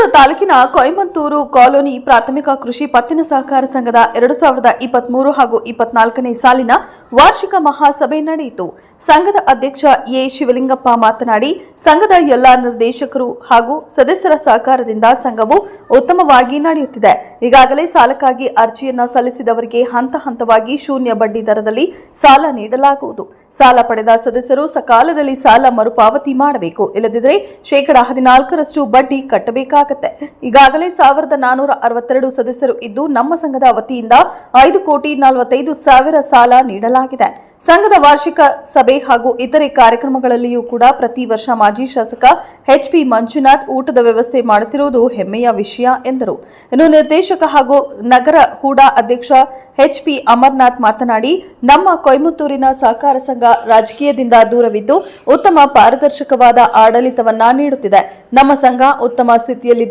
ತುಮಕೂರು ತಾಲೂಕಿನ ಕೊಯಮತ್ತೂರು ಕಾಲೋನಿ ಪ್ರಾಥಮಿಕ ಕೃಷಿ ಪತ್ತಿನ ಸಹಕಾರ ಸಂಘದ 2023 ಹಾಗೂ 24ನೇ ಸಾಲಿನ ವಾರ್ಷಿಕ ಮಹಾಸಭೆ ನಡೆಯಿತು. ಸಂಘದ ಅಧ್ಯಕ್ಷ ಎ ಶಿವಲಿಂಗಪ್ಪ ಮಾತನಾಡಿ, ಸಂಘದ ಎಲ್ಲಾ ನಿರ್ದೇಶಕರು ಹಾಗೂ ಸದಸ್ಯರ ಸಹಕಾರದಿಂದ ಸಂಘವು ಉತ್ತಮವಾಗಿ ನಡೆಯುತ್ತಿದೆ. ಈಗಾಗಲೇ ಸಾಲಕ್ಕಾಗಿ ಅರ್ಜಿಯನ್ನ ಸಲ್ಲಿಸಿದವರಿಗೆ ಹಂತ ಹಂತವಾಗಿ ಶೂನ್ಯ ಬಡ್ಡಿ ದರದಲ್ಲಿ ಸಾಲ ನೀಡಲಾಗುವುದು. ಸಾಲ ಪಡೆದ ಸದಸ್ಯರು ಸಕಾಲದಲ್ಲಿ ಸಾಲ ಮರುಪಾವತಿ ಮಾಡಬೇಕು. ಇಲ್ಲದಿದ್ದರೆ 14% ಬಡ್ಡಿ ಕಟ್ಟಬೇಕಾಗುತ್ತೆ. ಈಗಾಗಲೇ 1462 ಸದಸ್ಯರು ಇದ್ದು ನಮ್ಮ ಸಂಘದ ವತಿಯಿಂದ 5,45,00,000 ಸಾಲ ನೀಡಲಾಗಿದೆ. ಸಂಘದ ವಾರ್ಷಿಕ ಸಭೆ ಹಾಗೂ ಇತರೆ ಕಾರ್ಯಕ್ರಮಗಳಲ್ಲಿಯೂ ಕೂಡ ಪ್ರತಿ ವರ್ಷ ಮಾಜಿ ಶಾಸಕ ಎಚ್.ಪಿ. ಮಂಜುನಾಥ್ ಊಟದ ವ್ಯವಸ್ಥೆ ಮಾಡುತ್ತಿರುವುದು ಹೆಮ್ಮೆಯ ವಿಷಯ ಎಂದರು. ಇನ್ನು ನಿರ್ದೇಶಕ ಹಾಗೂ ನಗರ ಹೂಡಾ ಅಧ್ಯಕ್ಷ ಎಚ್.ಪಿ. ಅಮರನಾಥ್ ಮಾತನಾಡಿ, ನಮ್ಮ ಕೊಯಮತ್ತೂರಿನ ಸಹಕಾರ ಸಂಘ ರಾಜಕೀಯದಿಂದ ದೂರವಿದ್ದು ಉತ್ತಮ ಪಾರದರ್ಶಕವಾದ ಆಡಳಿತವನ್ನ ನೀಡುತ್ತಿದೆ. ನಮ್ಮ ಸಂಘ ಉತ್ತಮ ಸ್ಥಿತಿಯಲ್ಲಿದ್ದು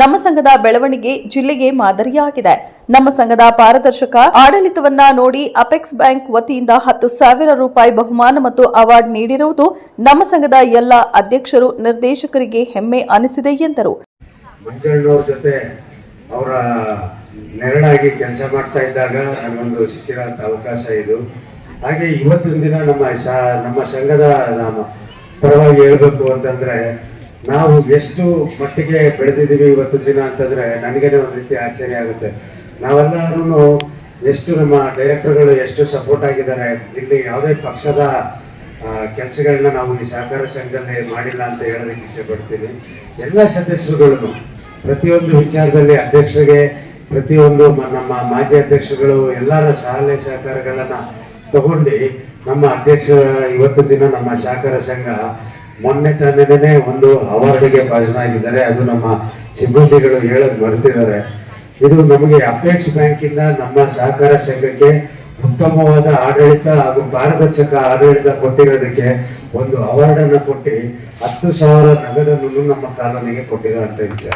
ನಮ್ಮ ಸಂಘದ ಬೆಳವಣಿಗೆ ಜಿಲ್ಲೆಗೆ ಮಾದರಿಯಾಗಿದೆ. ನಮ್ಮ ಸಂಘದ ಪಾರದರ್ಶಕ ಆಡಳಿತವನ್ನ ನೋಡಿ ಅಪೆಕ್ಸ್ ಬ್ಯಾಂಕ್ ವತಿಯಿಂದ 10,000 ರೂಪಾಯಿ ಬಹುಮಾನ ಮತ್ತು ಅವಾರ್ಡ್ ನೀಡಿರುವುದು ನಮ್ಮ ಸಂಘದ ಎಲ್ಲ ಅಧ್ಯಕ್ಷರು ನಿರ್ದೇಶಕರಿಗೆ ಹೆಮ್ಮೆ ಅನಿಸಿದೆ ಎಂದರು. ಮಂಜಣ್ಣವ್ರ ಜೊತೆ ಅವರ ನೆರಳಾಗಿ ಕೆಲಸ ಮಾಡ್ತಾ ಇದ್ದಾಗ ನನಗೊಂದು ಸಿಕ್ಕಿರೋಂಥ ಅವಕಾಶ ಇದು. ಹಾಗೆ ಇವತ್ತಿನ ದಿನ ನಮ್ಮ ಸಂಘದ ಪರವಾಗಿ ಹೇಳ್ಬೇಕು ಅಂತಂದ್ರೆ, ನಾವು ಎಷ್ಟು ಮಟ್ಟಿಗೆ ಬೆಳೆದಿದ್ದೀವಿ ಇವತ್ತಿನ ದಿನ ಅಂತಂದ್ರೆ ನನಗೇನೆ ಒಂದು ರೀತಿ ಆಶ್ಚರ್ಯ ಆಗುತ್ತೆ. ನಾವೆಲ್ಲರೂ ಎಷ್ಟು ನಮ್ಮ ಡೈರೆಕ್ಟರ್ಗಳು ಎಷ್ಟು ಸಪೋರ್ಟ್ ಆಗಿದ್ದಾರೆ. ಇಲ್ಲಿ ಯಾವುದೇ ಪಕ್ಷದ ಕೆಲಸಗಳನ್ನ ನಾವು ಈ ಸಹಕಾರ ಸಂಘದಲ್ಲಿ ಮಾಡಿಲ್ಲ ಅಂತ ಹೇಳೋದಕ್ಕೆ ಇಚ್ಛೆ ಪಡ್ತೀನಿ. ಎಲ್ಲ ಸದಸ್ಯರುಗಳನ್ನು ಪ್ರತಿಯೊಂದು ವಿಚಾರದಲ್ಲಿ ಅಧ್ಯಕ್ಷರಿಗೆ ಪ್ರತಿಯೊಂದು ನಮ್ಮ ಮಾಜಿ ಅಧ್ಯಕ್ಷರುಗಳು ಎಲ್ಲರ ಸಲಹೆ ಸಹಕಾರಗಳನ್ನ ತಗೊಂಡು ನಮ್ಮ ಅಧ್ಯಕ್ಷ ಇವತ್ತಿನ ದಿನ ನಮ್ಮ ಸಹಕಾರ ಸಂಘ ಮೊನ್ನೆ ತಾನೇನೆ ಒಂದು ಅವಾರ್ಡ್ಗೆ ಭಾಜನರಾಗಿದ್ದಾರೆ. ಅದು ನಮ್ಮ ಸಿಬ್ಬಂದಿಗಳು ಹೇಳೋದು ಮರೆತಿದ್ದಾರೆ. ಇದು ನಮಗೆ ಅಪೆಕ್ಸ್ ಬ್ಯಾಂಕಿಂದ ನಮ್ಮ ಸಹಕಾರ ಸಂಘಕ್ಕೆ ಉತ್ತಮವಾದ ಆಡಳಿತ ಹಾಗೂ ಪಾರದರ್ಶಕ ಆಡಳಿತ ಕೊಟ್ಟಿರೋದಕ್ಕೆ ಒಂದು ಅವಾರ್ಡ್ ಅನ್ನು ಕೊಟ್ಟು 10,000 ನಗದನ್ನು ನಮ್ಮ ಕಾಲೋನಿಗೆ ಕೊಟ್ಟಿರೋಂಥ ವಿಚಾರ.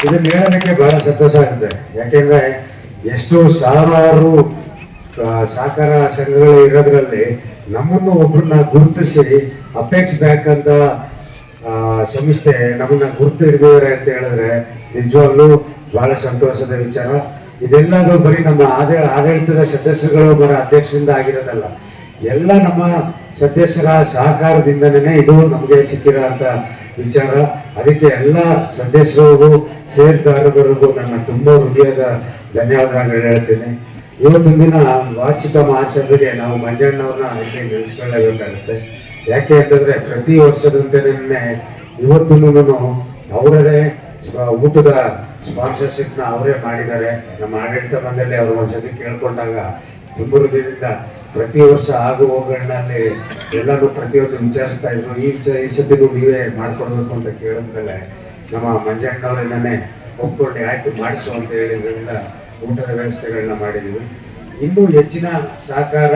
ಇದನ್ನ ಹೇಳೋದಕ್ಕೆ ಬಹಳ ಸಂತೋಷ ಆಗುತ್ತೆ. ಯಾಕೆಂದ್ರೆ ಎಷ್ಟು ಸಾವಿರಾರು ಸಹಕಾರ ಸಂಘಗಳು ಇರೋದ್ರಲ್ಲಿ ನಮ್ಮನ್ನು ಒಬ್ಬರನ್ನ ಗುರುತಿಸಿ ಅಪೆಕ್ಸ್ ಬ್ಯಾಂಕ್ ಅಂತ ಸಂಸ್ಥೆ ನಮ್ಮನ್ನ ಗುರುತು ಹಿಡಿದಿದ್ದಾರೆ ಅಂತ ಹೇಳಿದ್ರೆ ನಿಜವಾಗ್ಲೂ ಬಹಳ ಸಂತೋಷದ ವಿಚಾರ. ಇದೆಲ್ಲರೂ ಬರೀ ನಮ್ಮ ಆಡಳಿತದ ಸದಸ್ಯರುಗಳು ಬರೋ ಅಧ್ಯಕ್ಷರಿಂದ ಆಗಿರೋದಲ್ಲ, ಎಲ್ಲ ನಮ್ಮ ಸದಸ್ಯರ ಸಹಕಾರದಿಂದನೇ ಇದು ನಮಗೆ ಸಿಕ್ಕಿರೋ ಅಂತ ವಿಚಾರ. ಅದಕ್ಕೆ ಎಲ್ಲ ಸದಸ್ಯರಿಗೂ ಷೇರುದಾರರಿಗೂ ನನ್ನ ತುಂಬಾ ಹೃದಯದ ಧನ್ಯವಾದಗಳು ಹೇಳ್ತೀನಿ. ಇವತ್ತಿನ ದಿನ ವಾರ್ಷಿಕ ಮಹಾಸಭೆಗೆ ನಾವು ಮಂಜಣ್ಣವ್ರನ್ನ ಇಲ್ಲಿ ನೆನೆಸ್ಕೊಳ್ಳೇಬೇಕಾಗುತ್ತೆ. ಯಾಕೆ ಅಂತಂದ್ರೆ ಪ್ರತಿ ವರ್ಷದಂತೆನೇ ಇವತ್ತೂ ಅವರೇ ಊಟದ ಸ್ಪಾನ್ಸರ್ಶಿಪ್ನ ಅವರೇ ಮಾಡಿದ್ದಾರೆ. ನಮ್ಮ ಆಡಳಿತ ಮಂಡಳಿ ಅವರು ಒಂದ್ಸತಿ ಕೇಳ್ಕೊಂಡಾಗ ತುಂಬ ಹೃದಯದಿಂದ ಪ್ರತಿ ವರ್ಷ ಆಗು ಹೋಗೋಣಲ್ಲಿ ಎಲ್ಲರೂ ಪ್ರತಿಯೊಂದು ವಿಚಾರಿಸ್ತಾ ಇದ್ರು. ಈ ಸತಿಗೂ ನೀವೇ ಮಾಡ್ಕೊಡ್ಬೇಕು ಅಂತ ಕೇಳಿದ್ಮೇಲೆ ನಮ್ಮ ಮಂಜಣ್ಣವರನ್ನೇ ಒಪ್ಕೊಂಡು ಆಯ್ತು ಮಾಡಿಸು ಅಂತ ಹೇಳಿದ್ರಿಂದ ಊಟದ ವ್ಯವಸ್ಥೆಗಳನ್ನ ಮಾಡಿದ್ದೀವಿ. ಇನ್ನೂ ಹೆಚ್ಚಿನ ಸಹಕಾರ